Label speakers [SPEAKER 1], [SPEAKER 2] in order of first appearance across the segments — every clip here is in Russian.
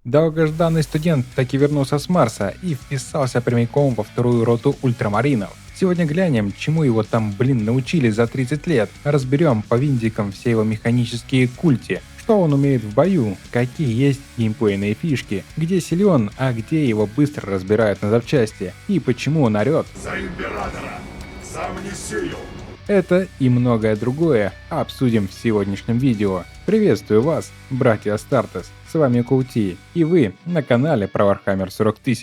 [SPEAKER 1] Долгожданный студент таки вернулся с Марса и вписался прямиком во вторую роту ультрамаринов. Сегодня глянем, чему его там, научили за 30 лет. Разберем по винтикам все его механические культи, что он умеет в бою, какие есть геймплейные фишки, где силен, а где его быстро разбирают на запчасти, и почему он орет.
[SPEAKER 2] За императора! За Амнисию!
[SPEAKER 1] Это и многое другое обсудим в сегодняшнем видео. Приветствую вас, братья Астартес, с вами Култи, и вы на канале про Warhammer 40 000.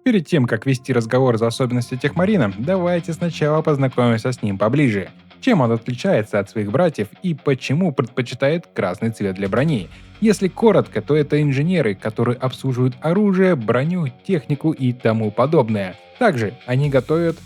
[SPEAKER 1] Перед тем, как вести разговор за особенности Техмарина, давайте сначала познакомимся с ним поближе. Чем он отличается от своих братьев и почему предпочитает красный цвет для брони? Если коротко, то это инженеры, которые обслуживают оружие, броню, технику и тому подобное. Также они готовят...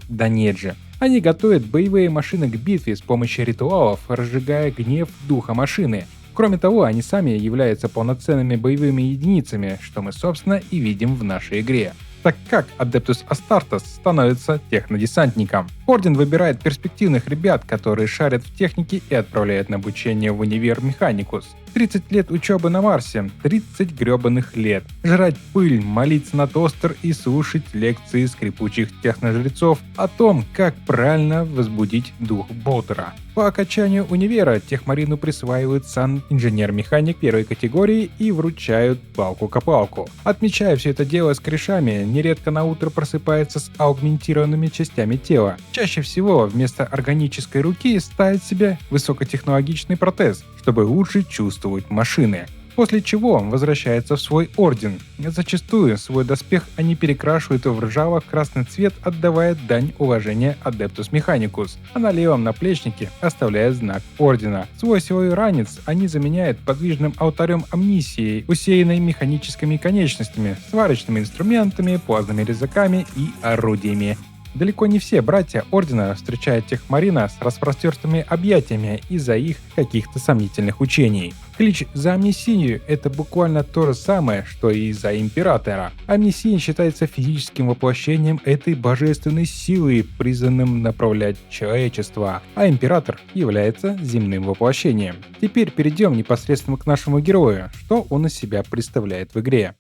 [SPEAKER 1] Да нет же. Они готовят боевые машины к битве с помощью ритуалов, разжигая гнев духа машины. Кроме того, они сами являются полноценными боевыми единицами, что мы собственно и видим в нашей игре. Так как Adeptus Astartes становится технодесантником. Орден выбирает перспективных ребят, которые шарят в технике и отправляет на обучение в универ Механикус. 30 лет учебы на Марсе, 30 гребаных лет. Жрать пыль, молиться на тостер и слушать лекции скрипучих техножрецов о том, как правильно возбудить дух Болтера. По окончанию универа Техмарину присваивают сан инженер-механик первой категории и вручают палку-копалку. Отмечая все это дело с корешами, нередко на утро просыпается с аугментированными частями тела. Чаще всего вместо органической руки ставит себе высокотехнологичный протез, чтобы лучше чувствовать машины. После чего он возвращается в свой орден. Зачастую свой доспех они перекрашивают в ржаво-красный цвет, отдавая дань уважения Adeptus Mechanicus, а на левом наплечнике оставляя знак ордена. Свой силовой ранец они заменяют подвижным алтарем амнисии, усеянной механическими конечностями, сварочными инструментами, плазменными резаками и орудиями. Далеко не все братья Ордена встречают Техмарина с распростертыми объятиями из-за их каких-то сомнительных учений. Клич за Амнисию – это буквально то же самое, что и за Императора. Амнисия считается физическим воплощением этой божественной силы, призванным направлять человечество, а Император является земным воплощением. Теперь перейдем непосредственно к нашему герою, что он из себя представляет в игре.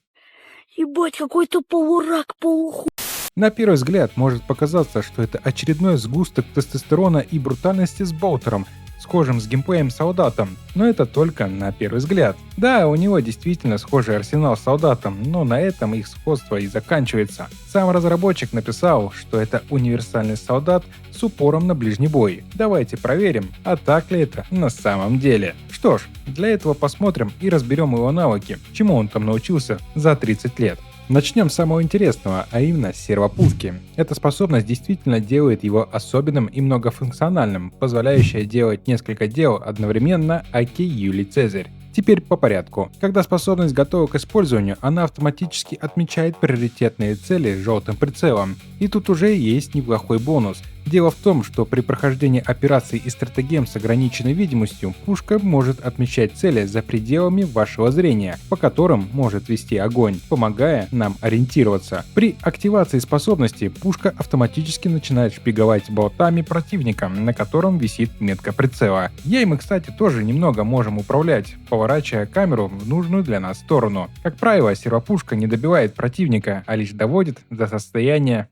[SPEAKER 3] Ебать, какой-то полурак, полуху.
[SPEAKER 1] На первый взгляд может показаться, что это очередной сгусток тестостерона и брутальности с Болтером, схожим с геймплеем солдатом, но это только на первый взгляд. Да, у него действительно схожий арсенал с солдатом, но на этом их сходство и заканчивается. Сам разработчик написал, что это универсальный солдат с упором на ближний бой. Давайте проверим, а так ли это на самом деле. Что ж, для этого посмотрим и разберем его навыки, чему он там научился за 30 лет. Начнем с самого интересного, а именно с сервопушки. Эта способность действительно делает его особенным и многофункциональным, позволяющая делать несколько дел одновременно, аки Юлий Цезарь. Теперь по порядку. Когда способность готова к использованию, она автоматически отмечает приоритетные цели желтым прицелом. И тут уже есть неплохой бонус. Дело в том, что при прохождении операций и стратегем с ограниченной видимостью, пушка может отмечать цели за пределами вашего зрения, по которым может вести огонь, помогая нам ориентироваться. При активации способности пушка автоматически начинает шпиговать болтами противника, на котором висит метка прицела. Ей мы, кстати, тоже немного можем управлять, поворачивая камеру в нужную для нас сторону. Как правило, сервопушка не добивает противника, а лишь доводит до состояния...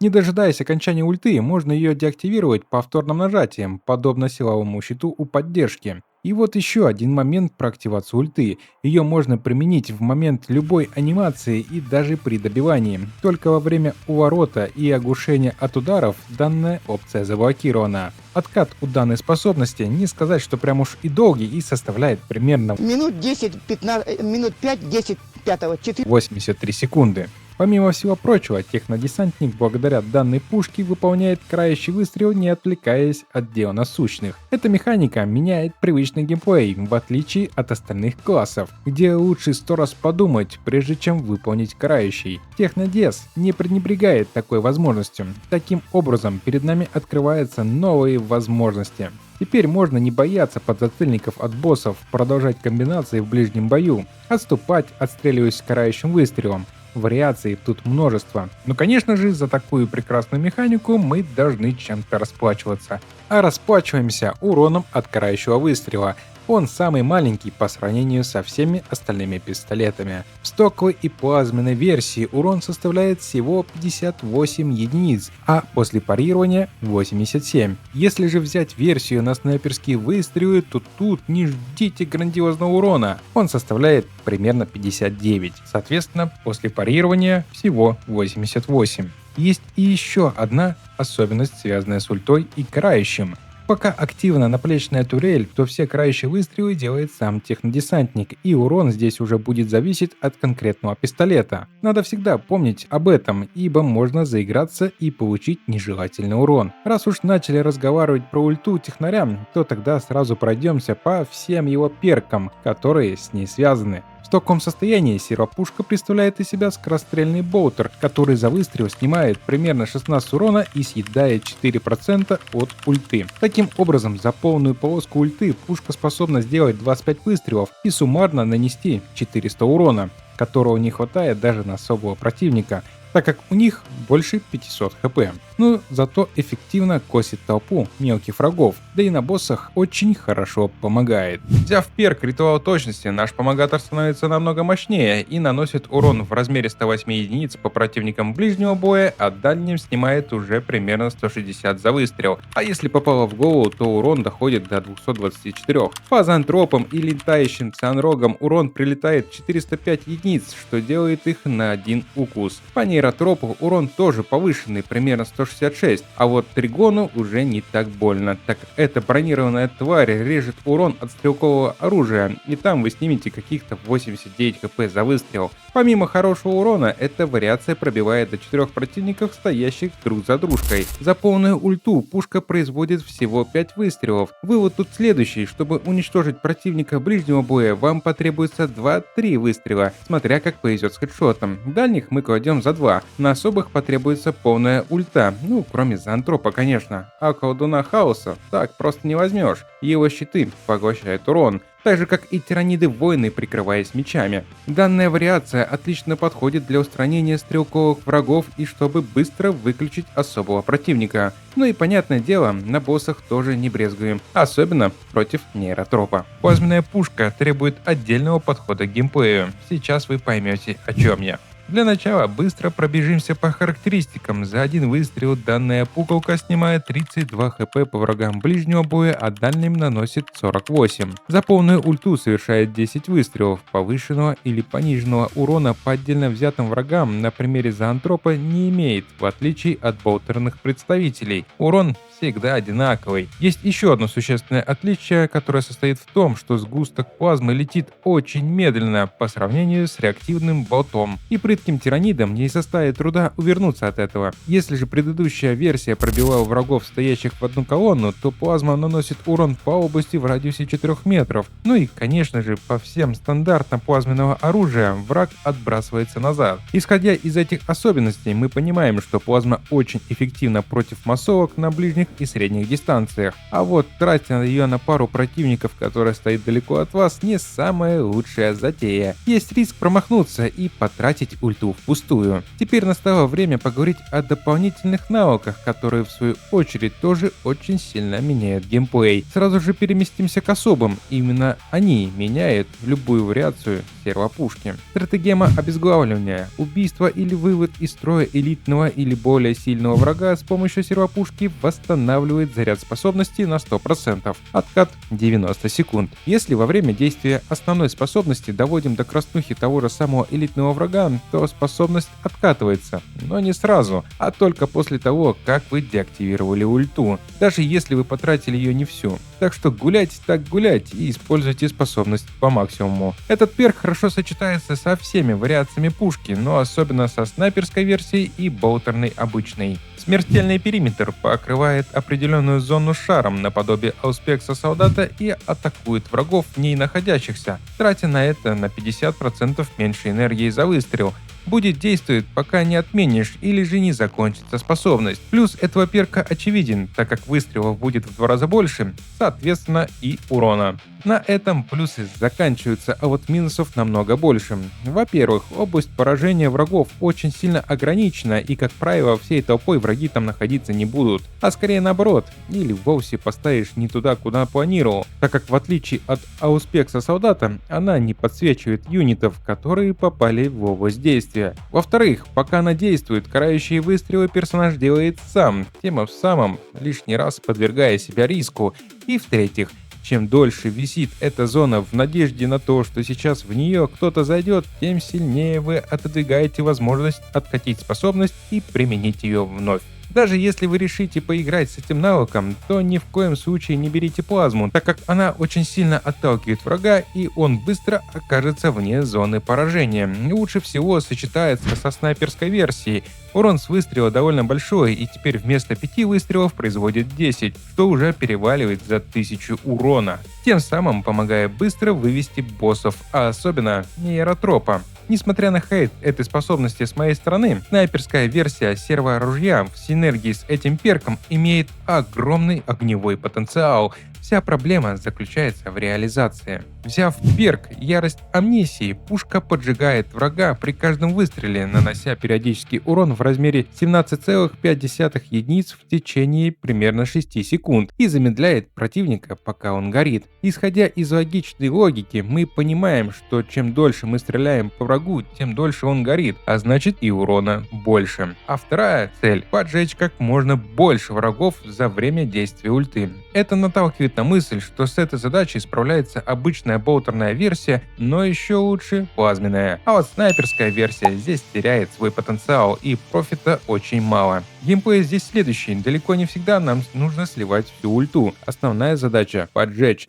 [SPEAKER 1] Не дожидаясь окончания ульты, можно ее деактивировать повторным нажатием, подобно силовому щиту у поддержки. И вот еще один момент про активацию ульты. Ее можно применить в момент любой анимации и даже при добивании. Только во время уворота и оглушения от ударов данная опция заблокирована. Откат у данной способности не сказать, что прям уж и долгий, и составляет примерно
[SPEAKER 3] Минут 10, 15, минут 5, 10, 5, 4.
[SPEAKER 1] 83 секунды. Помимо всего прочего, технодесантник благодаря данной пушке выполняет крающий выстрел, не отвлекаясь от дел насущных. Эта механика меняет привычный геймплей, в отличие от остальных классов, где лучше 100 раз подумать, прежде чем выполнить крающий. Технодес не пренебрегает такой возможностью. Таким образом, перед нами открываются новые возможности. Теперь можно не бояться подзатыльников от боссов, продолжать комбинации в ближнем бою, отступать, отстреливаясь карающим выстрелом, Вариаций тут множество. Но, конечно же, за такую прекрасную механику мы должны чем-то расплачиваться. А расплачиваемся уроном от карающего выстрела. Он самый маленький по сравнению со всеми остальными пистолетами. В стоковой и плазменной версии урон составляет всего 58 единиц, а после парирования 87. Если же взять версию на снайперские выстрелы, то тут не ждите грандиозного урона. Он составляет примерно 59. Соответственно, после парирования всего 88. Есть и еще одна особенность, связанная с ультой и карающим. Пока активна наплечная турель, то все карающие выстрелы делает сам технодесантник, и урон здесь уже будет зависеть от конкретного пистолета. Надо всегда помнить об этом, ибо можно заиграться и получить нежелательный урон. Раз уж начали разговаривать про ульту технарям, то тогда сразу пройдемся по всем его перкам, которые с ней связаны. В таком состоянии сервопушка представляет из себя скорострельный болтер, который за выстрел снимает примерно 16 урона и съедает 4% от ульты. Таким образом, за полную полоску ульты пушка способна сделать 25 выстрелов и суммарно нанести 400 урона, которого не хватает даже на особого противника, так как у них больше 500 хп. Но зато эффективно косит толпу мелких врагов, да и на боссах очень хорошо помогает. Взяв перк ритуал точности, наш помогатор становится намного мощнее и наносит урон в размере 108 единиц по противникам ближнего боя, а дальним снимает уже примерно 160 за выстрел. А если попало в голову, то урон доходит до 224. По зоантропам и летающим цианрогам урон прилетает 405 единиц, что делает их на один укус. По нейротропу урон тоже повышенный, примерно 166, а вот Тригону уже не так больно, так как эта бронированная тварь режет урон от стрелкового оружия, и там вы снимете каких-то 89 хп за выстрел. Помимо хорошего урона, эта вариация пробивает до 4 противников, стоящих друг за дружкой. За полную ульту пушка производит всего 5 выстрелов. Вывод тут следующий: чтобы уничтожить противника ближнего боя, вам потребуется 2-3 выстрела, смотря как повезет с хедшотом. Дальних мы кладем за 2, на особых потребуется полная ульта, ну кроме зоантропа, конечно. А колдуна хаоса так просто не возьмешь, его щиты поглощают урон, так же как и тираниды-воины, прикрываясь мечами. Данная вариация отлично подходит для устранения стрелковых врагов и чтобы быстро выключить особого противника. Ну и понятное дело, на боссах тоже не брезгуем, особенно против нейротропа. Плазменная пушка требует отдельного подхода к геймплею, сейчас вы поймете, о чем я. Для начала быстро пробежимся по характеристикам. За один выстрел данная пуколка снимает 32 хп по врагам ближнего боя, а дальним наносит 48. За полную ульту совершает 10 выстрелов. Повышенного или пониженного урона по отдельно взятым врагам на примере зоантропа не имеет, в отличие от болтерных представителей. Урон всегда одинаковый. Есть еще одно существенное отличие, которое состоит в том, что сгусток плазмы летит очень медленно по сравнению с реактивным болтом, и прытким тиранидам не составит труда увернуться от этого. Если же предыдущая версия пробивала врагов, стоящих в одну колонну, то плазма наносит урон по области в радиусе 4 метров. Ну и, конечно же, по всем стандартам плазменного оружия враг отбрасывается назад. Исходя из этих особенностей, мы понимаем, что плазма очень эффективна против массовок на ближних и средних дистанциях. А вот тратя ее на пару противников, которая стоит далеко от вас, не самая лучшая затея. Есть риск промахнуться и потратить ульту впустую. Теперь настало время поговорить о дополнительных навыках, которые в свою очередь тоже очень сильно меняют геймплей. Сразу же переместимся к особым. Именно они меняют любую вариацию сервопушки. Стратегема обезглавливания. Убийство или вывод из строя элитного или более сильного врага с помощью сервопушки восстанавливает заряд способности на 100%. Откат 90 секунд. Если во время действия основной способности доводим до краснухи того же самого элитного врага, то способность откатывается, но не сразу, а только после того, как вы деактивировали ульту, даже если вы потратили ее не всю. Так что гулять так гулять и используйте способность по максимуму. Этот перк хорошо сочетается со всеми вариациями пушки, но особенно со снайперской версией и болтерной обычной. Смертельный периметр покрывает определенную зону шаром наподобие ауспекса солдата и атакует врагов в ней находящихся, тратя на это на 50% меньше энергии за выстрел. будет действовать, пока не отменишь или же не закончится способность. Плюс этого перка очевиден, так как выстрелов будет в 2 раза больше, соответственно и урона. На этом плюсы заканчиваются, а вот минусов намного больше. Во-первых, область поражения врагов очень сильно ограничена, и как правило всей толпой враги там находиться не будут, а скорее наоборот, или вовсе поставишь не туда, куда планировал, так как в отличие от ауспекса солдата, она не подсвечивает юнитов, которые попали в область действия. Во-вторых, пока она действует, карающие выстрелы персонаж делает сам, тем самым лишний раз подвергая себя риску. И в-третьих, чем дольше висит эта зона в надежде на то, что сейчас в нее кто-то зайдет, тем сильнее вы отодвигаете возможность откатить способность и применить ее вновь. Даже если вы решите поиграть с этим навыком, то ни в коем случае не берите плазму, так как она очень сильно отталкивает врага и он быстро окажется вне зоны поражения. Лучше всего сочетается со снайперской версией. Урон с выстрела довольно большой, и теперь вместо 5 выстрелов производит 10, что уже переваливает за 1000 урона, тем самым помогая быстро вывести боссов, а особенно нейротропа. Несмотря на хейт этой способности с моей стороны, снайперская версия серворужья в синергии с этим перком имеет огромный огневой потенциал. Вся проблема заключается в реализации. Взяв перк «Ярость Амнисии», пушка поджигает врага при каждом выстреле, нанося периодический урон в размере 17,5 единиц в течение примерно 6 секунд и замедляет противника, пока он горит. Исходя из логичной логики, мы понимаем, что чем дольше мы стреляем по врагу, тем дольше он горит, а значит и урона больше. А вторая цель – поджечь как можно больше врагов за время действия ульты. Это наталкивает на мысль, что с этой задачей справляется обычная болтерная версия, но еще лучше плазменная. А вот снайперская версия здесь теряет свой потенциал и профита очень мало. Геймплей здесь следующий, далеко не всегда нам нужно сливать всю ульту. Основная задача – поджечь.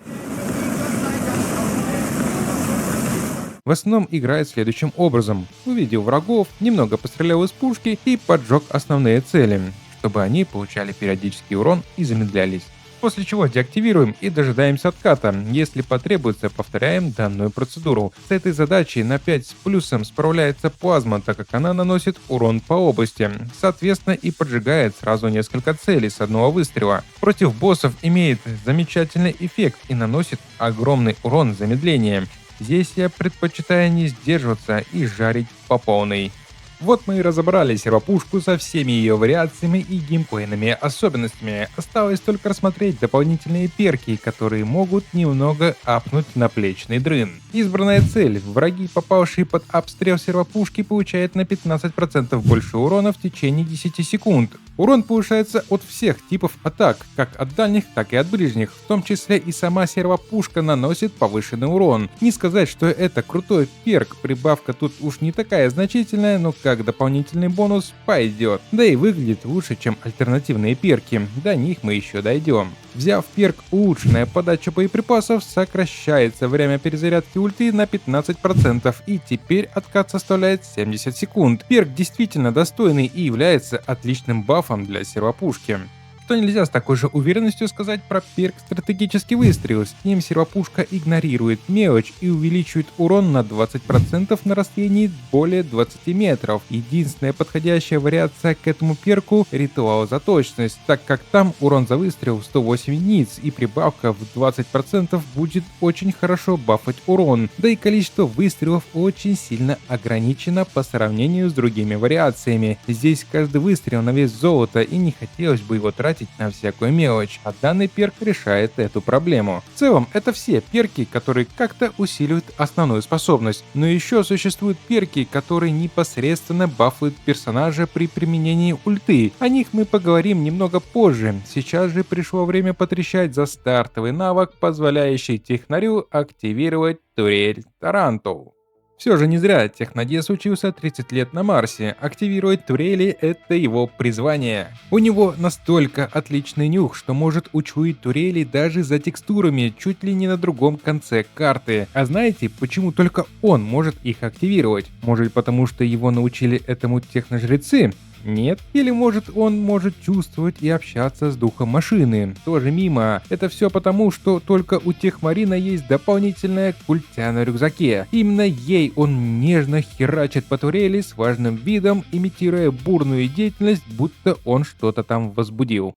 [SPEAKER 1] В основном играет следующим образом. Увидел врагов, немного пострелял из пушки и поджег основные цели, чтобы они получали периодический урон и замедлялись. После чего деактивируем и дожидаемся отката. Если потребуется, повторяем данную процедуру. С этой задачей на 5 с плюсом справляется плазма, так как она наносит урон по области. Соответственно и поджигает сразу несколько целей с одного выстрела. Против боссов имеет замечательный эффект и наносит огромный урон замедлением. Здесь я предпочитаю не сдерживаться и жарить по полной. Вот мы и разобрали сервопушку со всеми ее вариациями и геймплейными особенностями. Осталось только рассмотреть дополнительные перки, которые могут немного апнуть наплечный дрын. Избранная цель. Враги, попавшие под обстрел сервопушки, получают на 15% больше урона в течение 10 секунд. Урон повышается от всех типов атак, как от дальних, так и от ближних, в том числе и сама сервопушка наносит повышенный урон. Не сказать, что это крутой перк, прибавка тут уж не такая значительная, но как дополнительный бонус пойдет. Да и выглядит лучше, чем альтернативные перки, до них мы еще дойдем. Взяв перк «Улучшенная подача боеприпасов», сокращается время перезарядки ульты на 15%, и теперь откат составляет 70 секунд. Перк действительно достойный и является отличным бафом для сервопушки. Что нельзя с такой же уверенностью сказать про перк «Стратегический выстрел». С ним сервопушка игнорирует мелочь и увеличивает урон на 20% на расстоянии более 20 метров. Единственная подходящая вариация к этому перку – ритуал за точность, так как там урон за выстрел 108 единиц и прибавка в 20% будет очень хорошо бафать урон. Да и количество выстрелов очень сильно ограничено по сравнению с другими вариациями. Здесь каждый выстрел на вес золота, и не хотелось бы его тратить на всякую мелочь, а данный перк решает эту проблему. В целом, это все перки, которые как-то усиливают основную способность, но еще существуют перки, которые непосредственно бафают персонажа при применении ульты. О них мы поговорим немного позже. Сейчас же пришло время потрещать за стартовый навык, позволяющий технарю активировать турель Тарантул. Все же не зря Технодес учился 30 лет на Марсе, активировать турели – это его призвание. У него настолько отличный нюх, что может учуять турели даже за текстурами чуть ли не на другом конце карты. А знаете, почему только он может их активировать? Может потому, что его научили этому техножрецы? Нет? Или может он может чувствовать и общаться с духом машины? Тоже мимо. Это все потому, что только у Техмарина есть дополнительная культя на рюкзаке. Именно ей он нежно херачит по турели с важным видом, имитируя бурную деятельность, будто он что-то там возбудил.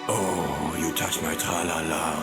[SPEAKER 4] Oh, you touch my tra-la-la.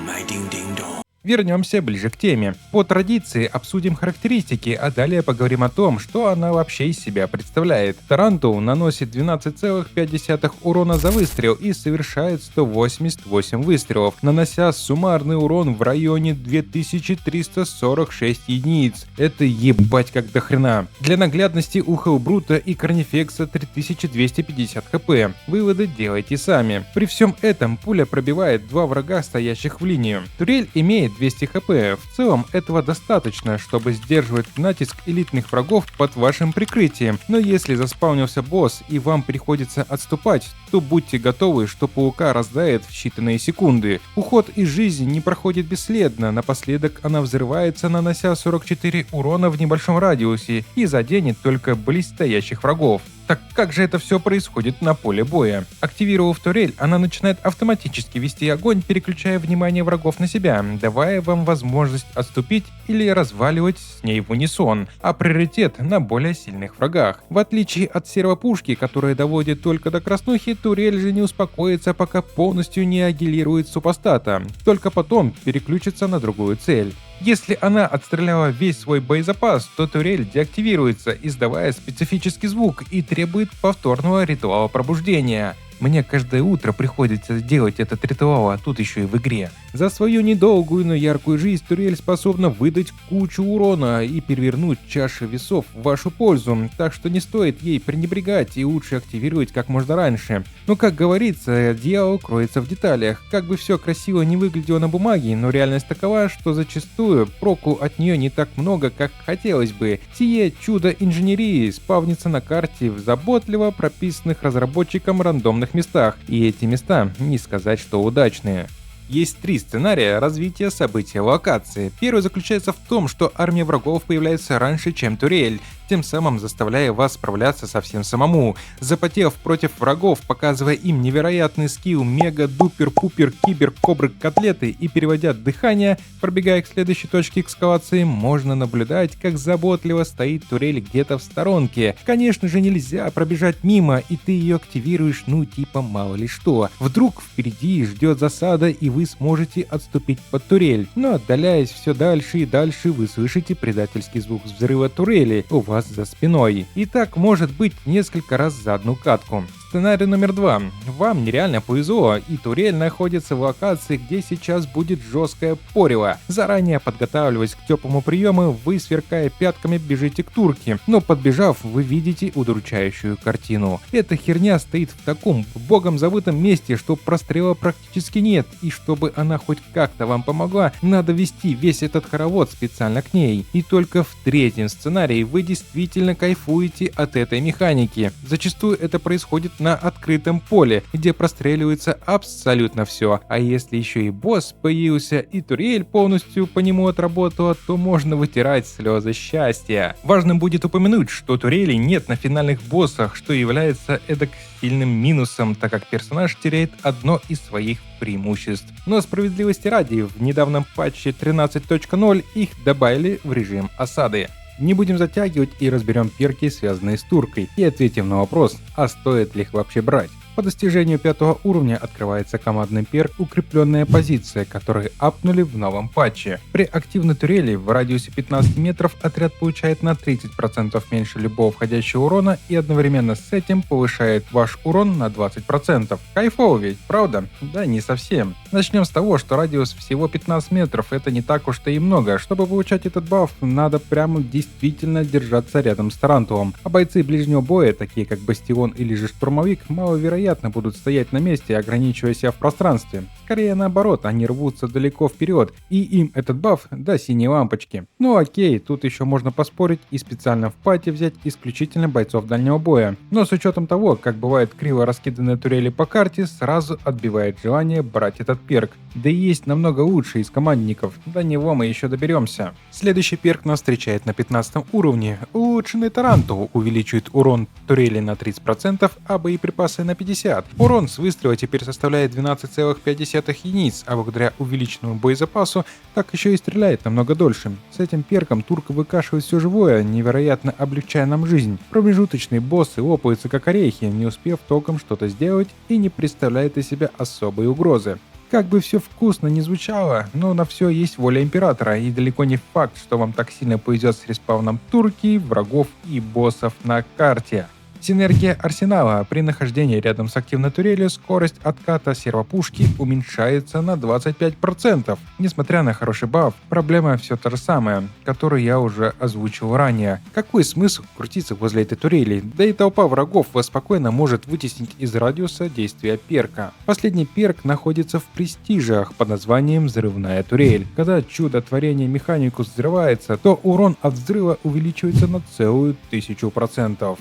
[SPEAKER 4] My ding-ding-dong.
[SPEAKER 1] Вернемся ближе к теме. По традиции обсудим характеристики, а далее поговорим о том, что она вообще из себя представляет. Тарантул наносит 12,5 урона за выстрел и совершает 188 выстрелов, нанося суммарный урон в районе 2346 единиц. Это ебать как до хрена. Для наглядности у Хеллбрута и Корнифекса 3250 хп. Выводы делайте сами. При всем этом пуля пробивает два врага, стоящих в линию. Турель имеет 200 хп. В целом этого достаточно, чтобы сдерживать натиск элитных врагов под вашим прикрытием. Но если заспаунился босс и вам приходится отступать, то будьте готовы, что паука раздает в считанные секунды. Уход из жизни не проходит бесследно. Напоследок она взрывается, нанося 44 урона в небольшом радиусе и заденет только близстоящих врагов. Так как же это все происходит на поле боя? Активировав турель, она начинает автоматически вести огонь, переключая внимание врагов на себя, давая вам возможность отступить или разваливать с ней в унисон, а приоритет на более сильных врагах. В отличие от сервопушки, которая доводит только до краснухи, турель же не успокоится, пока полностью не агилирует супостата, только потом переключится на другую цель. Если она отстреляла весь свой боезапас, то турель деактивируется, издавая специфический звук и требует повторного ритуала пробуждения. Мне каждое утро приходится делать этот ритуал, а тут еще и в игре. За свою недолгую, но яркую жизнь турель способна выдать кучу урона и перевернуть чаши весов в вашу пользу, так что не стоит ей пренебрегать и лучше активировать как можно раньше. Но как говорится, дьявол кроется в деталях. Как бы все красиво не выглядело на бумаге, но реальность такова, что зачастую проку от нее не так много, как хотелось бы. Сие чудо инженерии спавнится на карте в заботливо прописанных разработчиком рандомных местах, и эти места не сказать, что удачные. Есть три сценария развития события локации. Первый заключается в том, что армия врагов появляется раньше, чем турель, тем самым заставляя вас справляться совсем самому. Запотев против врагов, показывая им невероятный скилл мега-дупер-пупер-кибер-кобры-котлеты и переводя дыхание, пробегая к следующей точке эскалации, можно наблюдать, как заботливо стоит турель где-то в сторонке. Конечно же, нельзя пробежать мимо, и ты ее активируешь, типа мало ли что. Вдруг впереди ждет засада, и вы сможете отступить под турель. Но отдаляясь все дальше и дальше, вы слышите предательский звук взрыва турели у вас за спиной. И так может быть несколько раз за одну катку. Сценарий номер 2. Вам нереально повезло, и турель находится в локации, где сейчас будет жесткое порево. Заранее подготавливаясь к теплому приему, вы, сверкая пятками, бежите к турке, но подбежав, вы видите удручающую картину. Эта херня стоит в таком богом забытом месте, что прострела практически нет, и чтобы она хоть как-то вам помогла, надо вести весь этот хоровод специально к ней. И только в третьем сценарии вы действительно кайфуете от этой механики. Зачастую это происходит на открытом поле, где простреливается абсолютно все. А если еще и босс появился и турель полностью по нему отработала, то можно вытирать слезы счастья. Важно будет упомянуть, что турелей нет на финальных боссах, что является эдак сильным минусом, так как персонаж теряет одно из своих преимуществ. Но справедливости ради, в недавнем патче 13.0 их добавили в режим осады. Не будем затягивать и разберем перки, связанные с туркой, и ответим на вопрос, а стоит ли их вообще брать. По достижению 5 уровня открывается командный перк «Укрепленная позиция», который апнули в новом патче. При активной турели в радиусе 15 метров отряд получает на 30% меньше любого входящего урона и одновременно с этим повышает ваш урон на 20%. Кайфово ведь, правда? Да не совсем. Начнем с того, что радиус всего 15 метров, это не так уж-то и много. Чтобы получать этот баф, надо прямо действительно держаться рядом с Тарантулом. А бойцы ближнего боя, такие как Бастион или же Штурмовик, маловероятно будут стоять на месте, ограничивая себя в пространстве. Скорее наоборот, они рвутся далеко вперед, и им этот баф до синей лампочки. Ну окей, тут еще можно поспорить и специально в пати взять исключительно бойцов дальнего боя. Но с учетом того, как бывают криво раскиданные турели по карте, сразу отбивает желание брать этот перк. Да и есть намного лучше из командников, до него мы еще доберемся. Следующий перк нас встречает на 15 уровне. Улучшенный Тарантул увеличивает урон турели на 30%, а боеприпасы на 50%. Урон с выстрела теперь составляет 12,5 единиц, а благодаря увеличенному боезапасу так еще и стреляет намного дольше. С этим перком турка выкашивает все живое, невероятно облегчая нам жизнь. Промежуточные боссы лопаются как орехи, не успев толком что-то сделать и не представляют из себя особой угрозы. Как бы все вкусно не звучало, но на все есть воля императора, и далеко не факт, что вам так сильно повезет с респауном турки, врагов и боссов на карте. Синергия арсенала. При нахождении рядом с активной турелью скорость отката сервопушки уменьшается на 25%. Несмотря на хороший баф, проблема все та же самая, которую я уже озвучил ранее. Какой смысл крутиться возле этой турели? Да и толпа врагов вас спокойно может вытеснить из радиуса действия перка. Последний перк находится в престижах под названием «Взрывная турель». Когда чудо-творение Механикус взрывается, то урон от взрыва увеличивается на целую 1000%.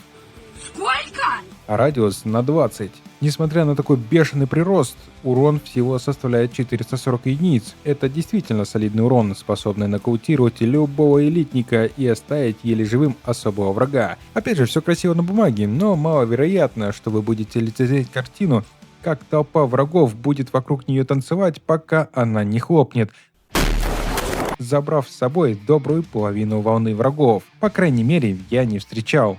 [SPEAKER 1] А радиус на 20. Несмотря на такой бешеный прирост, урон всего составляет 440 единиц. Это действительно солидный урон, способный нокаутировать любого элитника и оставить еле живым особого врага. Опять же, все красиво на бумаге, но маловероятно, что вы будете лицезреть картину, как толпа врагов будет вокруг нее танцевать, пока она не хлопнет, забрав с собой добрую половину волны врагов. По крайней мере, я не встречал.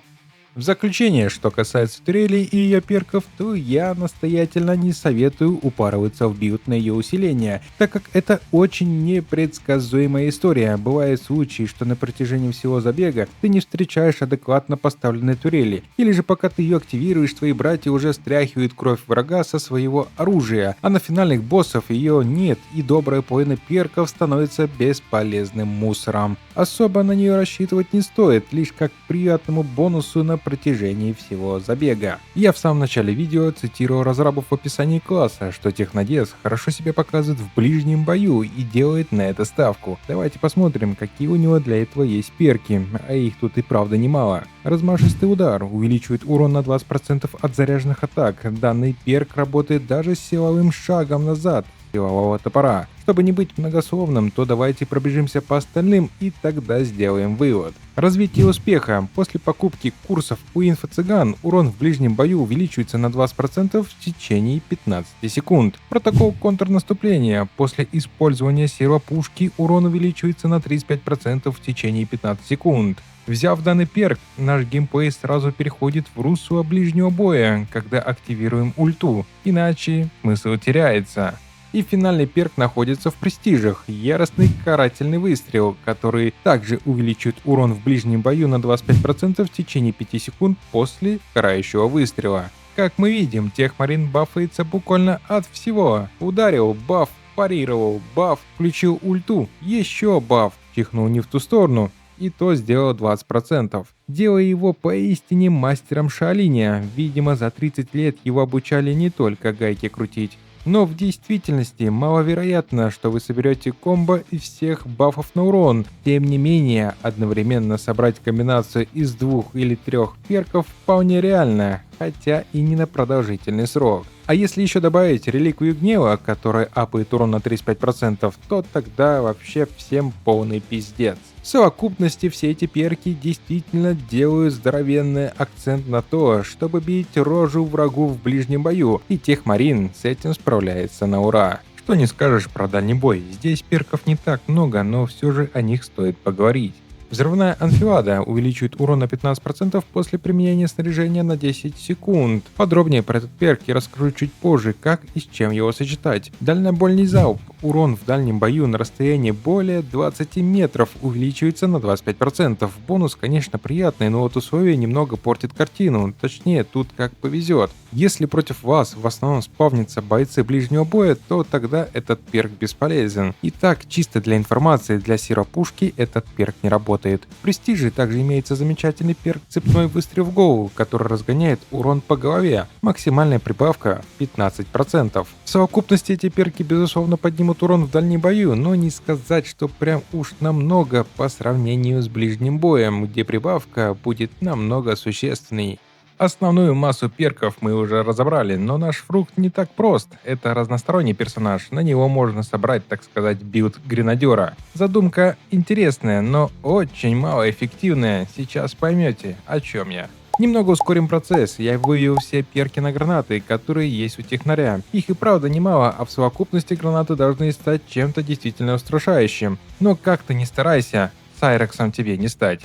[SPEAKER 1] В заключение, что касается турели и ее перков, то я настоятельно не советую упарываться в билд на ее усиление, так как это очень непредсказуемая история. Бывают случаи, что на протяжении всего забега ты не встречаешь адекватно поставленной турели, или же пока ты ее активируешь, твои братья уже стряхивают кровь врага со своего оружия, а на финальных боссов ее нет, и добрая половина перков становится бесполезным мусором. Особо на нее рассчитывать не стоит, лишь как приятному бонусу на протяжении всего забега. Я в самом начале видео цитировал разрабов в описании класса, что Технодес хорошо себя показывает в ближнем бою и делает на это ставку. Давайте посмотрим, какие у него для этого есть перки, а их тут и правда немало. Размашистый удар увеличивает урон на 20% от заряженных атак. Данный перк работает даже с силовым шагом назад силового топора. Чтобы не быть многословным, то давайте пробежимся по остальным и тогда сделаем вывод. Развитие успеха. После покупки курсов у инфо-цыган урон в ближнем бою увеличивается на 20% в течение 15 секунд. Протокол контрнаступления. После использования сервопушки урон увеличивается на 35% в течение 15 секунд. Взяв данный перк, наш геймплей сразу переходит в русло ближнего боя, когда активируем ульту, иначе смысл теряется. И финальный перк находится в престижах – яростный карательный выстрел, который также увеличивает урон в ближнем бою на 25% в течение 5 секунд после карающего выстрела. Как мы видим, Техмарин бафается буквально от всего. Ударил – баф, парировал – баф, включил ульту, еще баф, чихнул не в ту сторону, и то сделал 20%, делая его поистине мастером Шаолиня. Видимо, за 30 лет его обучали не только гайки крутить. Но в действительности маловероятно, что вы соберете комбо из всех бафов на урон. Тем не менее, одновременно собрать комбинацию из 2 или 3 перков вполне реально, хотя и не на продолжительный срок. А если еще добавить реликвию гнева, которая апает урон на 35%, то тогда вообще всем полный пиздец. В совокупности все эти перки действительно делают здоровенный акцент на то, чтобы бить рожу врагу в ближнем бою, и Техмарин с этим справляется на ура. Что не скажешь про дальний бой, здесь перков не так много, но все же о них стоит поговорить. Взрывная анфилада увеличивает урон на 15% после применения снаряжения на 10 секунд. Подробнее про этот перк я расскажу чуть позже, как и с чем его сочетать. Дальнобойный залп. Урон в дальнем бою на расстоянии более 20 метров увеличивается на 25%. Бонус, конечно, приятный, но вот условия немного портит картину. Точнее, тут как повезет. Если против вас в основном спавнятся бойцы ближнего боя, то тогда этот перк бесполезен. Итак, чисто для информации, для сервопушки этот перк не работает. работает. В Престиже также имеется замечательный перк «Цепной выстрел в голову», который разгоняет урон по голове. Максимальная прибавка 15%. В совокупности эти перки безусловно поднимут урон в дальнем бою, но не сказать, что прям уж намного по сравнению с ближним боем, где прибавка будет намного существенней. Основную массу перков мы уже разобрали, но наш фрукт не так прост. Это разносторонний персонаж, на него можно собрать, так сказать, билд гренадера. Задумка интересная, но очень малоэффективная, сейчас поймете, о чем я. Немного ускорим процесс, я вывел все перки на гранаты, которые есть у технаря. Их и правда немало, а в совокупности гранаты должны стать чем-то действительно устрашающим. Но как ты не старайся, Сайрексом тебе не стать.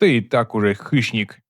[SPEAKER 1] Ты и так уже хищник.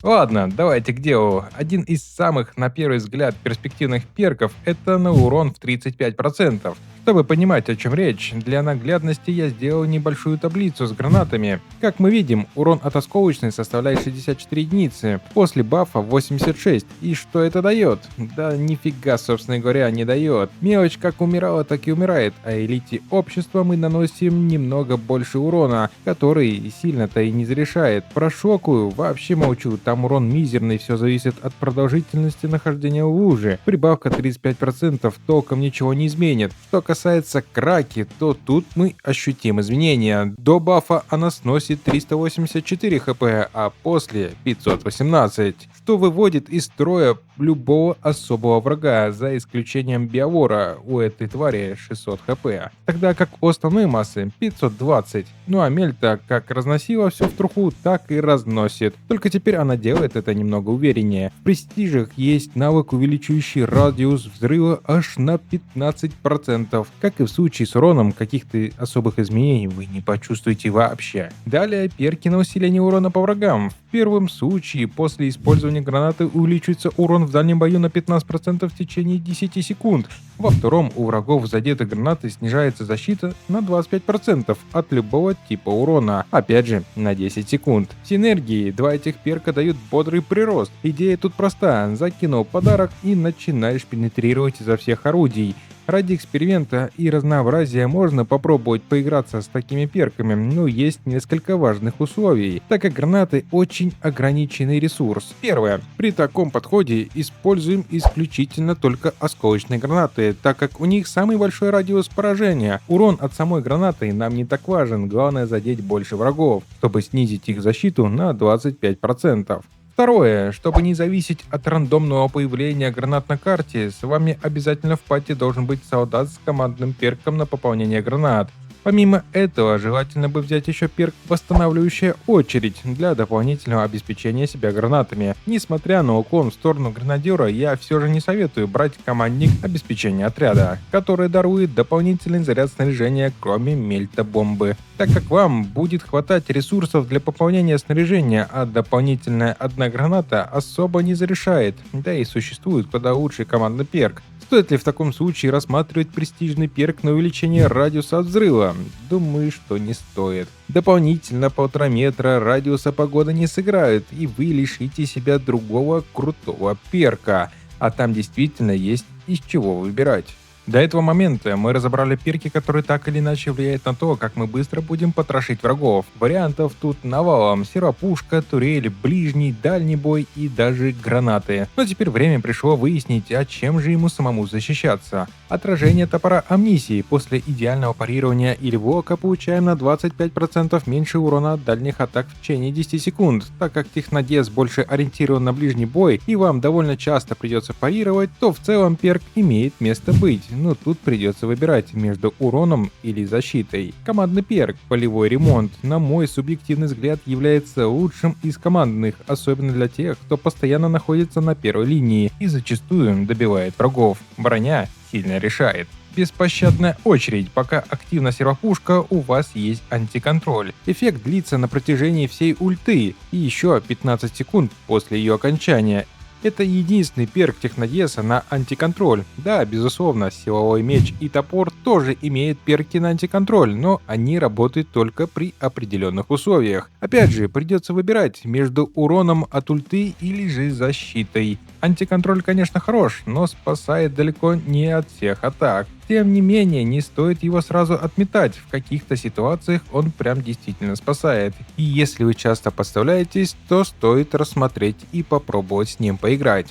[SPEAKER 1] Ладно, давайте к делу. Один из самых, на первый взгляд, перспективных перков – это на урон в 35%. Чтобы понимать, о чем речь, для наглядности я сделал небольшую таблицу с гранатами. Как мы видим, урон от осколочной составляет 64 единицы, после бафа 86. И что это дает? Да нифига, собственно говоря, не дает. Мелочь как умирала, так и умирает, а элите общества мы наносим немного больше урона, который сильно-то и не зарешает. Про шоку вообще молчу, там урон мизерный, все зависит от продолжительности нахождения в луже. Прибавка 35% толком ничего не изменит. Что касается Краки, то тут мы ощутим изменения. До бафа она сносит 384 хп, а после 518, что выводит из строя любого особого врага, за исключением Биовора, у этой твари 600 хп, тогда как у основной массы 520. Ну а Мельта как разносила все в труху, так и разносит. Только теперь она делает это немного увереннее. В Престижах есть навык, увеличивающий радиус взрыва аж на 15%. Как и в случае с уроном, каких-то особых изменений вы не почувствуете вообще. Далее перки на усиление урона по врагам. В первом случае после использования гранаты увеличивается урон в дальнем бою на 15% в течение 10 секунд. Во втором у врагов задетой гранатой снижается защита на 25% от любого типа урона, опять же на 10 секунд. В синергии два этих перка дают бодрый прирост. Идея тут проста: закинул подарок и начинаешь пенетрировать изо всех орудий. Ради эксперимента и разнообразия можно попробовать поиграться с такими перками, но есть несколько важных условий, так как гранаты очень ограниченный ресурс. Первое. При таком подходе используем исключительно только осколочные гранаты, так как у них самый большой радиус поражения. Урон от самой гранаты нам не так важен, главное задеть больше врагов, чтобы снизить их защиту на 25%. Второе. Чтобы не зависеть от рандомного появления гранат на карте, с вами обязательно в пати должен быть солдат с командным перком на пополнение гранат. Помимо этого, желательно бы взять еще перк «Восстанавливающая очередь» для дополнительного обеспечения себя гранатами. Несмотря на уклон в сторону гренадера, я все же не советую брать командник обеспечения отряда, который дарует дополнительный заряд снаряжения, кроме мельта-бомбы, так как вам будет хватать ресурсов для пополнения снаряжения, а дополнительная одна граната особо не зарешает, да и существует куда лучший командный перк. Стоит ли в таком случае рассматривать престижный перк на увеличение радиуса от взрыва? Думаю, что не стоит. Дополнительно 1,5 метра радиуса погода не сыграют, и вы лишите себя другого крутого перка. А там действительно есть из чего выбирать. До этого момента мы разобрали перки, которые так или иначе влияют на то, как мы быстро будем потрошить врагов. Вариантов тут навалом: сервопушка, турель, ближний, дальний бой и даже гранаты. Но теперь время пришло выяснить, а чем же ему самому защищаться. Отражение топора амнисии. После идеального парирования или блока получаем на 25% меньше урона от дальних атак в течение 10 секунд. Так как технодес больше ориентирован на ближний бой и вам довольно часто придется парировать, то в целом перк имеет место быть. Но тут придется выбирать между уроном или защитой. Командный перк «Полевой ремонт», на мой субъективный взгляд, является лучшим из командных, особенно для тех, кто постоянно находится на первой линии и зачастую добивает врагов. Броня сильно решает. Беспощадная очередь, пока активна сервопушка, у вас есть антиконтроль. Эффект длится на протяжении всей ульты и еще 15 секунд после ее окончания. Это единственный перк Технодеса на антиконтроль. Да, безусловно, силовой меч и топор тоже имеют перки на антиконтроль, но они работают только при определенных условиях. Опять же, придется выбирать между уроном от ульты или же защитой. Антиконтроль, конечно, хорош, но спасает далеко не от всех атак. Тем не менее, не стоит его сразу отметать, в каких-то ситуациях он прям действительно спасает. И если вы часто подставляетесь, то стоит рассмотреть и попробовать с ним поиграть.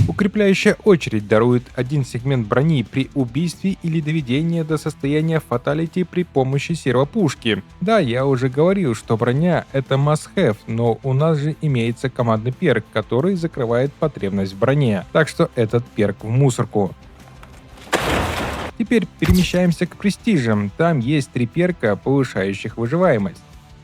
[SPEAKER 1] Укрепляющая очередь дарует один сегмент брони при убийстве или доведении до состояния фаталити при помощи сервопушки. Да, я уже говорил, что броня это must-have, но у нас же имеется командный перк, который закрывает потребность в броне. Так что этот перк в мусорку. Теперь перемещаемся к престижам. Там есть 3 перка, повышающих выживаемость.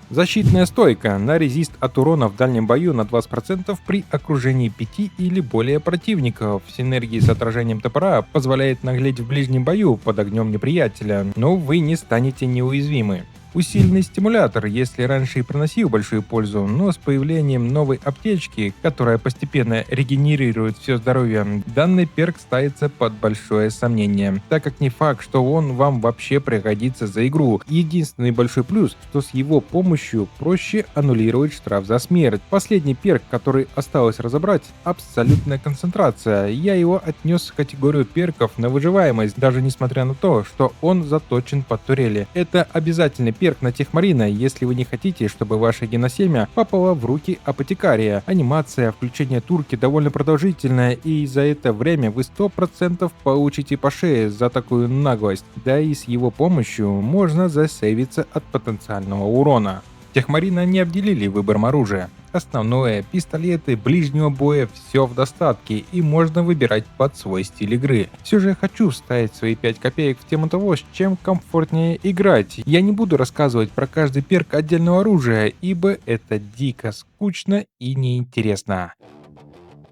[SPEAKER 1] Защитная стойка на резист от урона в дальнем бою на 20% при окружении 5 или более противников. В синергии с отражением топора позволяет наглеть в ближнем бою под огнем неприятеля, но вы не станете неуязвимы. Усиленный стимулятор, если раньше и приносил большую пользу, но с появлением новой аптечки, которая постепенно регенерирует все здоровье, данный перк ставится под большое сомнение, так как не факт, что он вам вообще пригодится за игру. Единственный большой плюс, что с его помощью проще аннулировать штраф за смерть. Последний перк, который осталось разобрать, абсолютная концентрация. Я его отнес в категорию перков на выживаемость, даже несмотря на то, что он заточен под турели. Это обязательный перк на Техмарина, если вы не хотите, чтобы ваше геносемя попало в руки апотекария. Анимация включения турки довольно продолжительная, и за это время вы 100% получите по шее за такую наглость. Да и с его помощью можно засейвиться от потенциального урона. Техмарина не обделили выбором оружия. Основное, пистолеты, ближнего боя, все в достатке, и можно выбирать под свой стиль игры. Все же я хочу вставить свои 5 копеек в тему того, с чем комфортнее играть. Я не буду рассказывать про каждый перк отдельного оружия, ибо это дико скучно и неинтересно.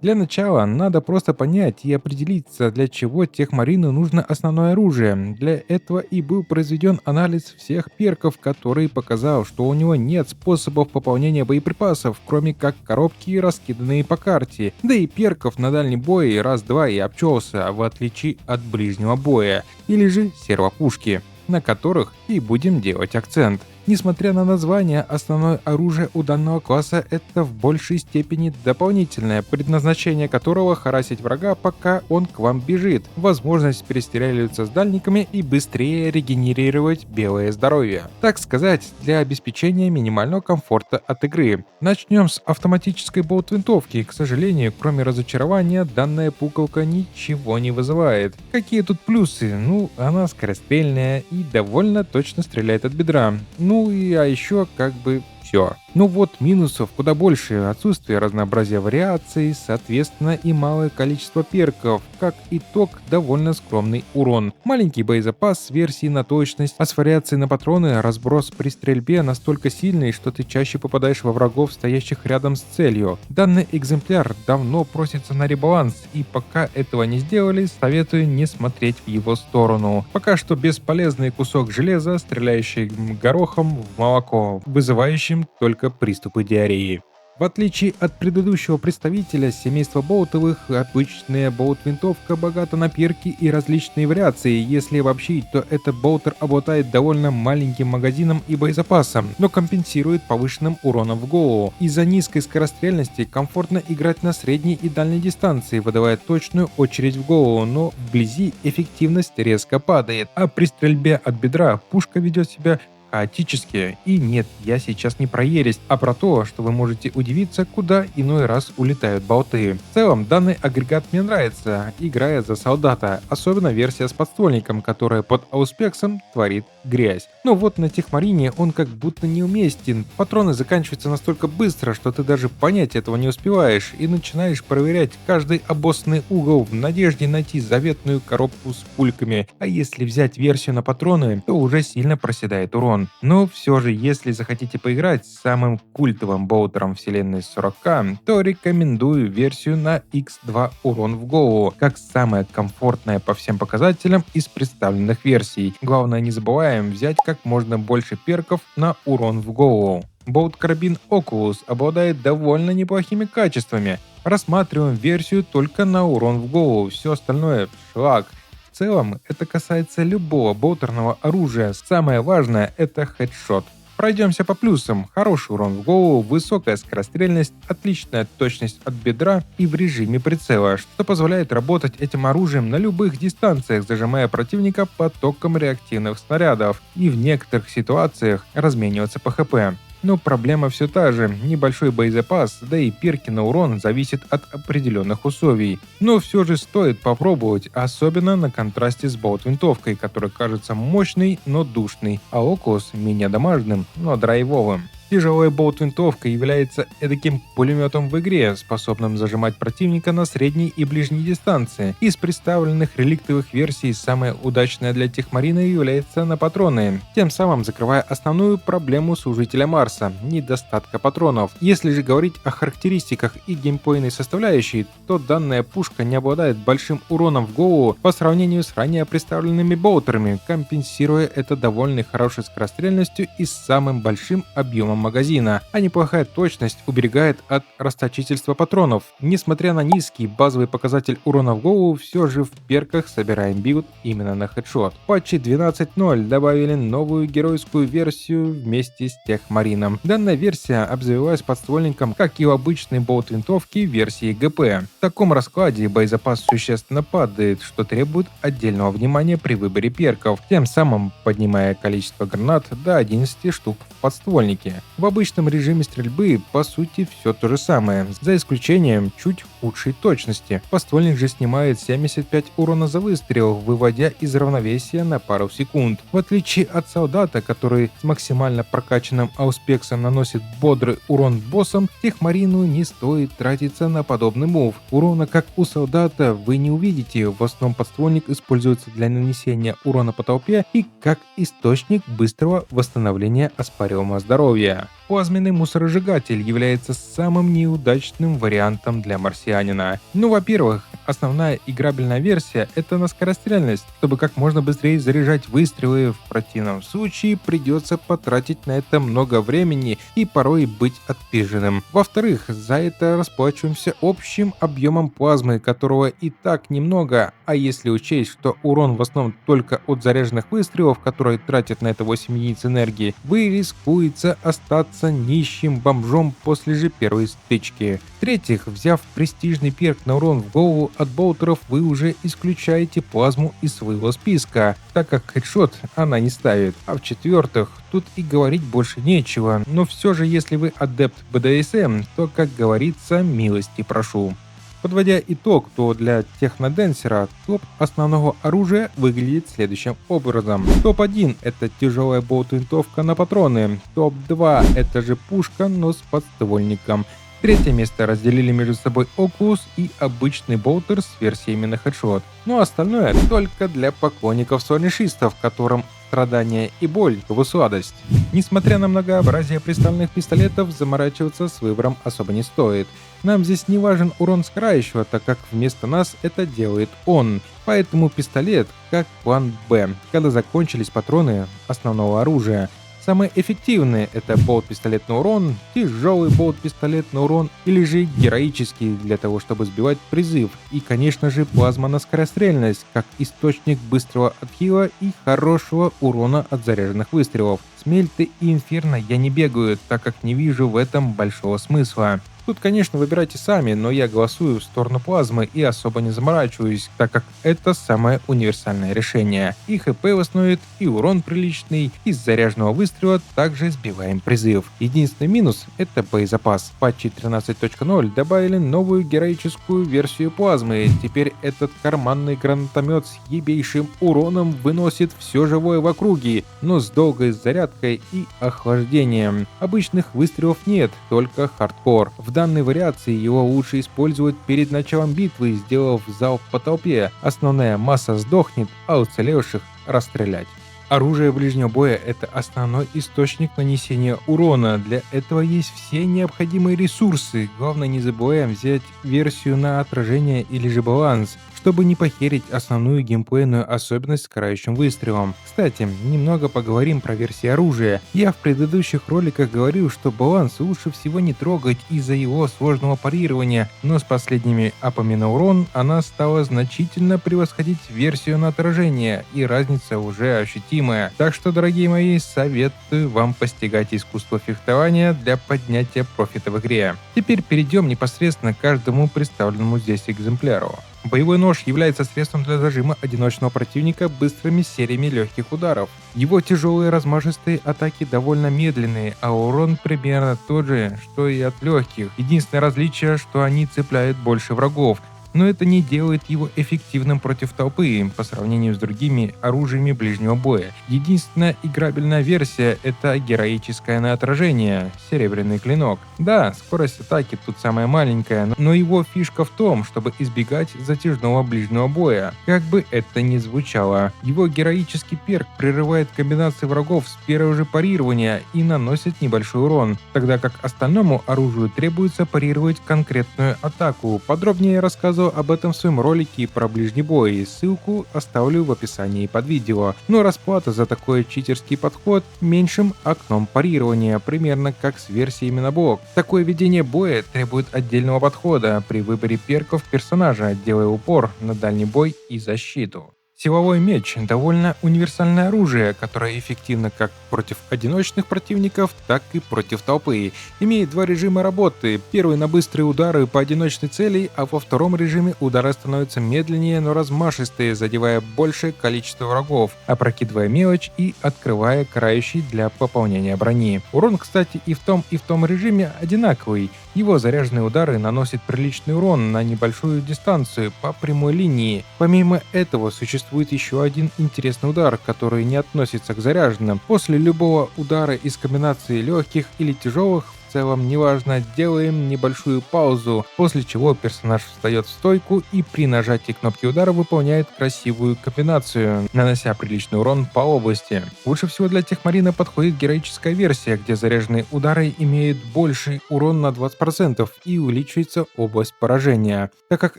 [SPEAKER 1] Для начала надо просто понять и определиться, для чего Техмарину нужно основное оружие. Для этого и был произведен анализ всех перков, который показал, что у него нет способов пополнения боеприпасов, кроме как коробки, раскиданные по карте. Да и перков на дальний бой раз-два и обчелся, в отличие от ближнего боя, или же сервопушки, на которых и будем делать акцент. Несмотря на название, основное оружие у данного класса это в большей степени дополнительное, предназначение которого харасить врага, пока он к вам бежит, возможность перестреливаться с дальниками и быстрее регенерировать белое здоровье. Так сказать, для обеспечения минимального комфорта от игры. Начнем с автоматической болт-винтовки. К сожалению, кроме разочарования, данная пуколка ничего не вызывает. Какие тут плюсы? Ну, она скорострельная и довольно точно стреляет от бедра. А еще как бы все. Ну вот минусов куда больше: отсутствие разнообразия вариаций, соответственно и малое количество перков. Как итог, довольно скромный урон. Маленький боезапас с версией на точность, а с вариацией на патроны разброс при стрельбе настолько сильный, что ты чаще попадаешь во врагов, стоящих рядом с целью. Данный экземпляр давно просится на ребаланс, и пока этого не сделали, советую не смотреть в его сторону. Пока что бесполезный кусок железа, стреляющий горохом в молоко, вызывающим только приступы диареи. В отличие от предыдущего представителя семейства болтовых, обычная болт-винтовка богата на перки и различные вариации. Если обобщить, то этот болтер обладает довольно маленьким магазином и боезапасом, но компенсирует повышенным уроном в голову. Из-за низкой скорострельности комфортно играть на средней и дальней дистанции, выдавая точную очередь в голову, но вблизи эффективность резко падает, а при стрельбе от бедра пушка ведет себя хаотически. И нет, я сейчас не про ересь, а про то, что вы можете удивиться, куда иной раз улетают болты. В целом, данный агрегат мне нравится, играя за солдата, особенно версия с подствольником, которая под ауспексом творит грязь. Но вот на Техмарине он как будто неуместен. Патроны заканчиваются настолько быстро, что ты даже понять этого не успеваешь и начинаешь проверять каждый обоссанный угол в надежде найти заветную коробку с пульками. А если взять версию на патроны, то уже сильно проседает урон. Но все же, если захотите поиграть с самым культовым болтером вселенной 40к, то рекомендую версию на X2 урон в голову, как самая комфортная по всем показателям из представленных версий. Главное, не забываем взять как можно больше перков на урон в голову. Болт-карабин Oculus обладает довольно неплохими качествами. Рассматриваем версию только на урон в голову, все остальное – шлак. В целом, это касается любого болтерного оружия. Самое важное – это хедшот. Пройдемся по плюсам. Хороший урон в голову, высокая скорострельность, отличная точность от бедра и в режиме прицела, что позволяет работать этим оружием на любых дистанциях, зажимая противника потоком реактивных снарядов и в некоторых ситуациях размениваться по ХП. Но проблема все та же, небольшой боезапас, да и перки на урон зависят от определенных условий. Но все же стоит попробовать, особенно на контрасте с болт-винтовкой, которая кажется мощной, но душной, а Oculus менее дамажным, но драйвовым. Тяжелая болт-винтовка является эдаким пулеметом в игре, способным зажимать противника на средней и ближней дистанции. Из представленных реликтовых версий самая удачная для Техмарина является на патроны, тем самым закрывая основную проблему служителя Марса – недостатка патронов. Если же говорить о характеристиках и геймплейной составляющей, то данная пушка не обладает большим уроном в голову по сравнению с ранее представленными болтерами, компенсируя это довольно хорошей скорострельностью и самым большим объемом магазина, а неплохая точность уберегает от расточительства патронов. Несмотря на низкий базовый показатель урона в голову, все же в перках собираем билд именно на хедшот. В патче 12.0 добавили новую геройскую версию вместе с Техмарином. Данная версия обзавелась подствольником, как и у обычной болт-винтовки версии ГП. В таком раскладе боезапас существенно падает, что требует отдельного внимания при выборе перков, тем самым поднимая количество гранат до 11 штук в подствольнике. В обычном режиме стрельбы по сути все то же самое, за исключением чуть худшей точности. Подствольник же снимает 75 урона за выстрел, выводя из равновесия на пару секунд. В отличие от солдата, который с максимально прокачанным ауспексом наносит бодрый урон боссам, Техмарину не стоит тратиться на подобный мув. Урона как у солдата вы не увидите, в основном подствольник используется для нанесения урона по толпе и как источник быстрого восстановления оспариваемого здоровья. Плазменный мусоросжигатель является самым неудачным вариантом для марсианина. Во-первых, основная играбельная версия — это на скорострельность, чтобы как можно быстрее заряжать выстрелы, в противном случае придется потратить на это много времени и порой быть отпизженным. Во-вторых, за это расплачиваемся общим объемом плазмы, которого и так немного, а если учесть, что урон в основном только от заряженных выстрелов, которые тратят на это 8 единиц энергии, вы рискуете остаться нищим бомжом после же первой стычки. В-третьих, взяв престижный перк на урон в голову от болтеров, вы уже исключаете плазму из своего списка, так как хедшот она не ставит. А в-четвертых, тут и говорить больше нечего, но все же если вы адепт БДСМ, то, как говорится, милости прошу. Подводя итог, то для техноденсера топ основного оружия выглядит следующим образом. Топ-1 — это тяжелая болт-винтовка на патроны. Топ-2 — это же пушка, но с подствольником. Третье место разделили между собой Oculus и обычный болтер с версиями на хедшот. Остальное только для поклонников солнышистов, которым страдания и боль в сладость. Несмотря на многообразие представленных пистолетов, заморачиваться с выбором особо не стоит. Нам здесь не важен урон скрающего, так как вместо нас это делает он. Поэтому пистолет как план Б, когда закончились патроны основного оружия. Самые эффективные — это болт-пистолет на урон, тяжелый болт-пистолет на урон или же героический для того, чтобы сбивать призыв. И, конечно же, плазма на скорострельность, как источник быстрого отхила и хорошего урона от заряженных выстрелов. С Мельты и Инферно я не бегаю, так как не вижу в этом большого смысла. Тут, конечно, выбирайте сами, но я голосую в сторону плазмы и особо не заморачиваюсь, так как это самое универсальное решение. И ХП восстановит, и урон приличный, из заряженного выстрела также сбиваем призыв. Единственный минус — это боезапас. В патче 13.0 добавили новую героическую версию плазмы. Теперь этот карманный гранатомет с ебейшим уроном выносит все живое в округе, но с долгой зарядкой и охлаждением. Обычных выстрелов нет, только хардкор. В данной вариации его лучше использовать перед началом битвы, сделав залп по толпе. Основная масса сдохнет, а уцелевших расстрелять. Оружие ближнего боя — это основной источник нанесения урона. Для этого есть все необходимые ресурсы. Главное, не забываем взять версию на отражение или же баланс, чтобы не похерить основную геймплейную особенность с карающим выстрелом. Кстати, немного поговорим про версии оружия. Я в предыдущих роликах говорил, что баланс лучше всего не трогать из-за его сложного парирования, но с последними апами на урон она стала значительно превосходить версию на отражение, и разница уже ощутимая. Так что, дорогие мои, советую вам постигать искусство фехтования для поднятия профита в игре. Теперь перейдем непосредственно к каждому представленному здесь экземпляру. Боевой нож является средством для зажима одиночного противника быстрыми сериями легких ударов. Его тяжелые размашистые атаки довольно медленные, а урон примерно тот же, что и от легких. Единственное различие, что они цепляют больше врагов, но это не делает его эффективным против толпы по сравнению с другими оружиями ближнего боя. Единственная играбельная версия — это героическое на отражение, серебряный клинок. Да, скорость атаки тут самая маленькая, но его фишка в том, чтобы избегать затяжного ближнего боя. Как бы это ни звучало, его героический перк прерывает комбинации врагов с первого же парирования и наносит небольшой урон, тогда как остальному оружию требуется парировать конкретную атаку. Подробнее я рассказывал об этом в своем ролике про ближний бой, ссылку оставлю в описании под видео. Но расплата за такой читерский подход меньшим окном парирования, примерно как с версиями на блок. Такое ведение боя требует отдельного подхода при выборе перков персонажа, делая упор на дальний бой и защиту. Силовой меч – довольно универсальное оружие, которое эффективно как против одиночных противников, так и против толпы. Имеет два режима работы. Первый на быстрые удары по одиночной цели, а во втором режиме удары становятся медленнее, но размашистые, задевая большее количество врагов, опрокидывая мелочь и открывая карающий для пополнения брони. Урон, кстати, и в том режиме одинаковый. Его заряженные удары наносят приличный урон на небольшую дистанцию по прямой линии. Помимо этого существует еще один интересный удар, который не относится к заряженным. После любого удара из комбинации легких или тяжелых, в целом неважно, делаем небольшую паузу, после чего персонаж встает в стойку и при нажатии кнопки удара выполняет красивую комбинацию, нанося приличный урон по области. Лучше всего для Техмарина подходит героическая версия, где заряженные удары имеют больший урон на 20% и увеличивается область поражения, так как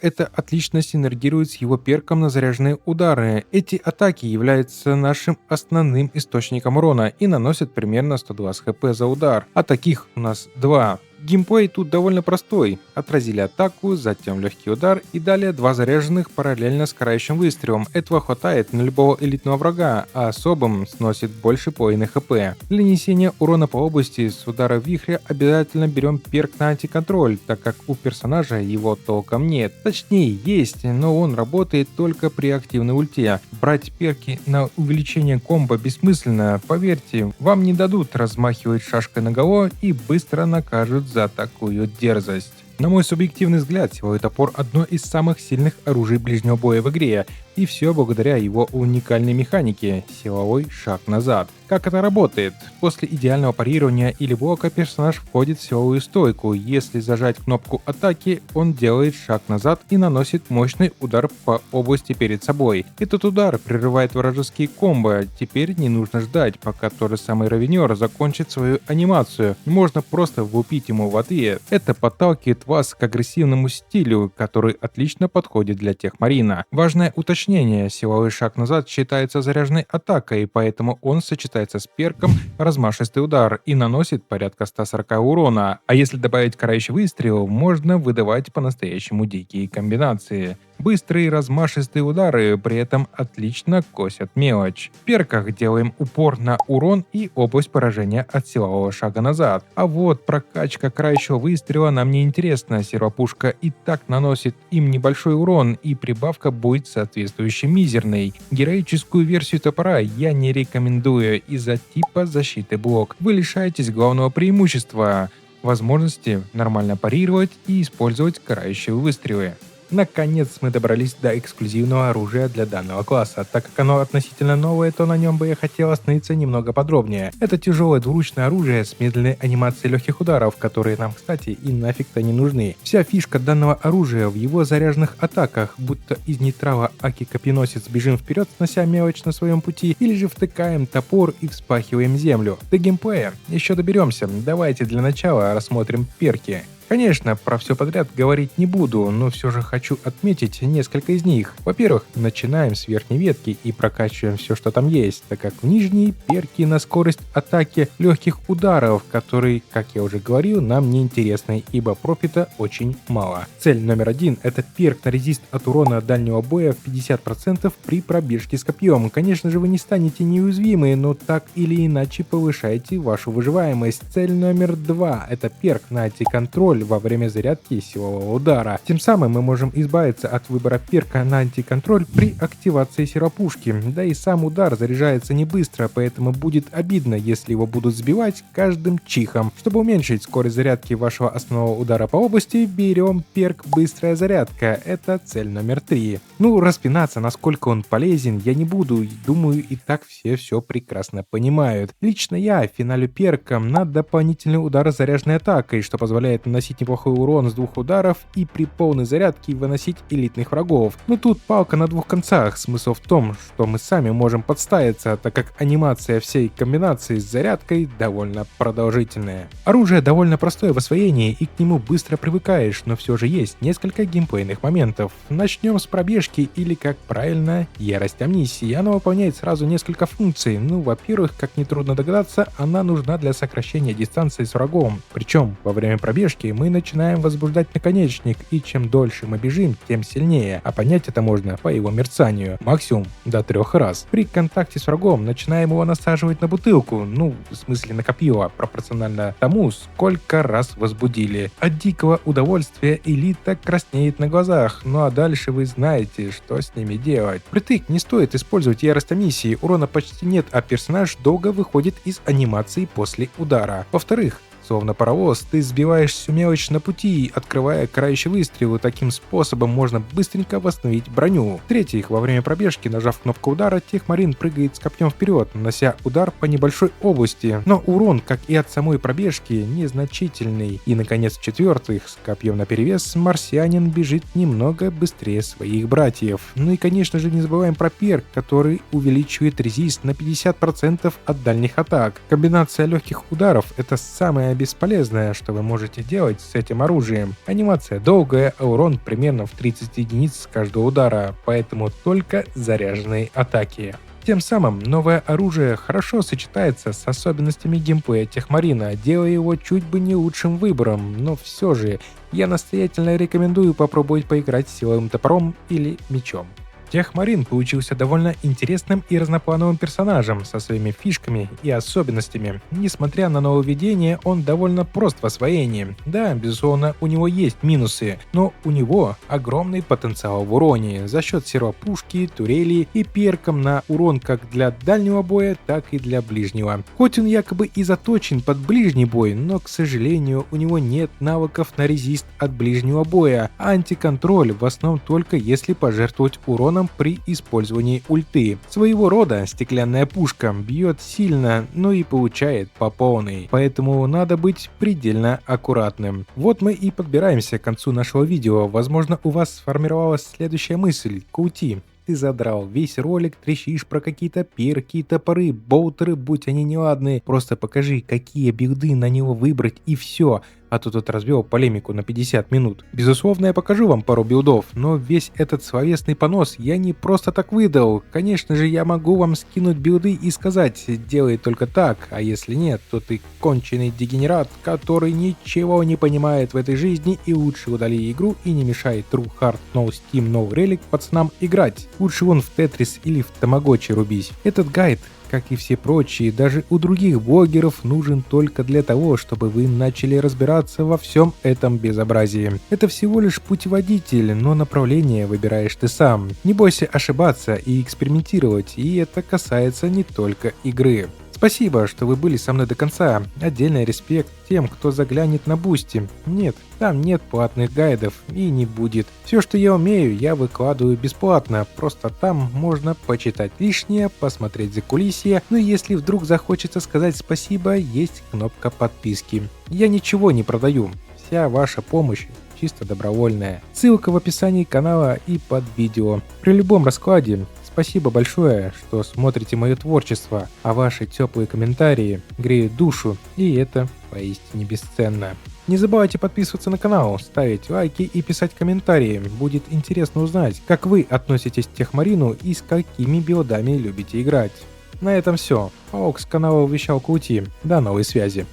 [SPEAKER 1] это отлично синергирует с его перком на заряженные удары. Эти атаки являются нашим основным источником урона и наносят примерно 120 хп за удар, а таких у нас 2. Геймплей тут довольно простой. Отразили атаку, затем легкий удар и далее два заряженных параллельно с карающим выстрелом. Этого хватает на любого элитного врага, а особым сносит больше половины хп. Для нанесения урона по области с удара вихря обязательно берем перк на антиконтроль, так как у персонажа его толком нет. Точнее есть, но он работает только при активной ульте. Брать перки на увеличение комбо бессмысленно, поверьте, вам не дадут размахивать шашкой наголо и быстро накажут за такую дерзость. На мой субъективный взгляд, силовой топор – одно из самых сильных оружий ближнего боя в игре, и все благодаря его уникальной механике – силовой шаг назад. Как это работает? После идеального парирования или блока персонаж входит в силовую стойку. Если зажать кнопку атаки, он делает шаг назад и наносит мощный удар по области перед собой. Этот удар прерывает вражеские комбо. Теперь не нужно ждать, пока тот же самый равенер закончит свою анимацию. Можно просто влупить ему в ответ. Это подталкивает вас к агрессивному стилю, который отлично подходит для Техмарина. Важное уточнение: силовой шаг назад считается заряженной атакой, поэтому он сочетается с перком размашистый удар и наносит порядка 140 урона. А если добавить карающий выстрел, можно выдавать по-настоящему дикие комбинации. Быстрые размашистые удары при этом отлично косят мелочь. В перках делаем упор на урон и область поражения от силового шага назад. А вот прокачка крающего выстрела нам не интересна. Сервопушка и так наносит им небольшой урон, и прибавка будет соответствующе мизерной. Героическую версию топора я не рекомендую из-за типа защиты блок. Вы лишаетесь главного преимущества – возможности нормально парировать и использовать карающие выстрелы. Наконец мы добрались до эксклюзивного оружия для данного класса. Так как оно относительно новое, то на нем бы я хотел остановиться немного подробнее. Это тяжелое двуручное оружие с медленной анимацией легких ударов, которые нам, кстати, и нафиг-то не нужны. Вся фишка данного оружия в его заряженных атаках, будто из нейтрала Аки-копьеносец бежим вперед, снося мелочь на своем пути, или же втыкаем топор и вспахиваем землю. До геймплея еще доберемся. Давайте для начала рассмотрим перки. Конечно, про все подряд говорить не буду, но все же хочу отметить несколько из них. Во-первых, начинаем с верхней ветки и прокачиваем все, что там есть, так как в нижней перки на скорость атаки легких ударов, которые, как я уже говорил, нам не интересны, ибо профита очень мало. Цель номер 1 — это перк на резист от урона дальнего боя в 50% при пробежке с копьем. Конечно же, вы не станете неуязвимы, но так или иначе повышаете вашу выживаемость. Цель номер 2 — это перк на антиконтроль во время зарядки силового удара. Тем самым мы можем избавиться от выбора перка на антиконтроль при активации сервопушки. Да и сам удар заряжается не быстро, поэтому будет обидно, если его будут сбивать каждым чихом. Чтобы уменьшить скорость зарядки вашего основного удара по области, берем перк «Быстрая зарядка». Это цель номер 3. Распинаться, насколько он полезен, я не буду. Думаю, и так все прекрасно понимают. Лично я финалю перком на дополнительный удар заряженной атакой, что позволяет наносить неплохой урон с 2 ударов и при полной зарядке выносить элитных врагов. Но тут палка на 2 концах. Смысл в том, что мы сами можем подставиться, так как анимация всей комбинации с зарядкой довольно продолжительная. Оружие довольно простое в освоении и к нему быстро привыкаешь, но все же есть несколько геймплейных моментов. Начнем с пробежки или, как правильно, ярость амнисии. Она выполняет сразу несколько функций. Во-первых, как нетрудно догадаться, она нужна для сокращения дистанции с врагом. Причем во время пробежки мы начинаем возбуждать наконечник, и чем дольше мы бежим, тем сильнее, а понять это можно по его мерцанию, максимум до 3 раз. При контакте с врагом начинаем его насаживать на бутылку, в смысле на копье, пропорционально тому, сколько раз возбудили. От дикого удовольствия элита краснеет на глазах, а дальше вы знаете, что с ними делать. Впритык не стоит использовать ярость амнисии, урона почти нет, а персонаж долго выходит из анимации после удара. Во-вторых, словно паровоз, ты сбиваешь всю мелочь на пути, открывая карающий выстрел, и таким способом можно быстренько восстановить броню. В-третьих, во время пробежки, нажав кнопку удара, техмарин прыгает с копьем вперед, нанося удар по небольшой области, но урон, как и от самой пробежки, незначительный. И, наконец, в-четвертых, с копьем наперевес, марсианин бежит немного быстрее своих братьев. И, конечно же, не забываем про перк, который увеличивает резист на 50% от дальних атак. Комбинация легких ударов — это самое бесполезное, что вы можете делать с этим оружием. Анимация долгая, а урон примерно в 30 единиц с каждого удара, поэтому только заряженные атаки. Тем самым новое оружие хорошо сочетается с особенностями геймплея техмарина, делая его чуть бы не лучшим выбором, но все же я настоятельно рекомендую попробовать поиграть с силовым топором или мечом. Техмарин получился довольно интересным и разноплановым персонажем со своими фишками и особенностями. Несмотря на нововведение, он довольно прост в освоении. Да, безусловно, у него есть минусы, но у него огромный потенциал в уроне за счет сервопушки, турели и перком на урон как для дальнего боя, так и для ближнего. Хоть он якобы и заточен под ближний бой, но, к сожалению, у него нет навыков на резист от ближнего боя, а антиконтроль в основном только если пожертвовать уроном при использовании ульты. Своего рода стеклянная пушка бьет сильно, но и получает по полной, поэтому надо быть предельно аккуратным. Вот мы и подбираемся к концу нашего видео. Возможно, у вас сформировалась следующая мысль: Коути, ты задрал весь ролик, трещишь про какие-то перки, топоры, болтеры, будь они неладные. Просто покажи, какие билды на него выбрать, и все. А то тут развел полемику на 50 минут. Безусловно, я покажу вам пару билдов, но весь этот словесный понос я не просто так выдал. Конечно же, я могу вам скинуть билды и сказать: делай только так, а если нет, то ты конченый дегенерат, который ничего не понимает в этой жизни, и лучше удали игру и не мешай True Hard No Steam No Relic пацанам играть. Лучше вон в Тетрис или в Тамагочи рубись. Этот гайд, как и все прочие, даже у других блогеров, нужен только для того, чтобы вы начали разбираться во всем этом безобразии. Это всего лишь путеводитель, но направление выбираешь ты сам. Не бойся ошибаться и экспериментировать, и это касается не только игры. Спасибо, что вы были со мной до конца. Отдельный респект тем, кто заглянет на Бусти. Нет, там нет платных гайдов и не будет. Все, что я умею, я выкладываю бесплатно. Просто там можно почитать лишнее, посмотреть закулисье. Но если вдруг захочется сказать спасибо, есть кнопка подписки. Я ничего не продаю. Вся ваша помощь чисто добровольная. Ссылка в описании канала и под видео. При любом раскладе спасибо большое, что смотрите мое творчество, а ваши теплые комментарии греют душу, и это поистине бесценно.
[SPEAKER 5] Не забывайте подписываться на канал, ставить лайки и писать комментарии. Будет интересно узнать, как вы относитесь к Техмарину и с какими билдами любите играть. На этом все. Паук с канала Вещалка УТИ. До новой связи.